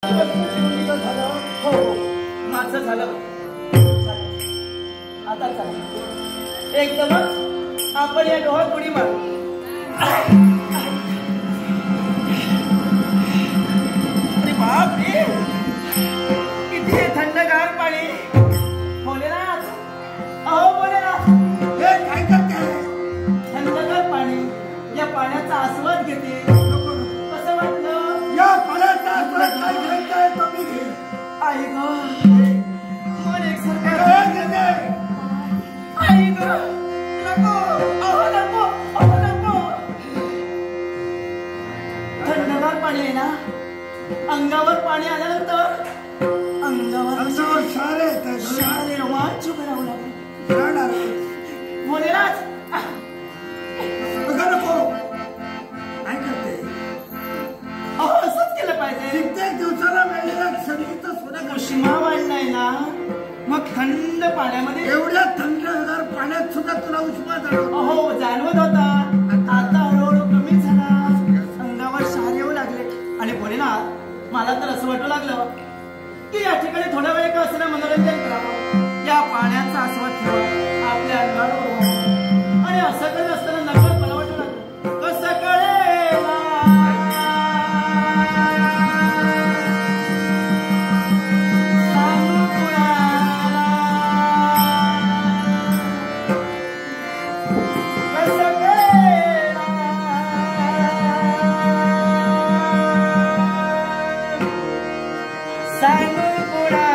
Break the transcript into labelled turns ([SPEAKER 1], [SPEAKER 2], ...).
[SPEAKER 1] झालं हो माझं झालं आता चला एकदमच आपण या डोहात उडी मारू अरे बाप रे किती थंडगार पाणी भोलेनाथ अहो भोलेनाथ
[SPEAKER 2] हे काय करते
[SPEAKER 1] थंडगार पाणी या पाण्याचा आस्वाद घेते कसं वाटलं
[SPEAKER 2] या पाण्याचा आस्वाद काय घ्यायचा आहे तो मी घे
[SPEAKER 1] आई ग मन एकसारखं आई ग नको अहो नको अहो नको थंडगार पाणी आहे ना अंगावर पाणी आल्यानंतर अंगावर सारे रोमांच करावं लागेल भोलेनाथ
[SPEAKER 2] नको काय करते
[SPEAKER 1] अहो असंच केलं पाहिजे
[SPEAKER 2] कित्येक दिवसाला वेळेला क्षणीचं सोनं
[SPEAKER 1] उष्मा वाढलाय ना मग थंड पाण्यामध्ये
[SPEAKER 2] एवढ्या थंडगार पाण्यात सुद्धा तुला उष्मा जाणवतो
[SPEAKER 1] अहो जाणवत होता आता हळूहळू कमी झाला अंगावर शहारे येऊ लागले आणि भोलेनाथ मला तर असं वाटू लागलं की या ठिकाणी थोडा वेळ का असं मनोरंजन करावं या पाण्याचा आस्वाद घ्यावा आपल्या अंगावर आणि असं करत असताना नकळत मला वाटू लागलं कसं कळेल सांगू कुणाला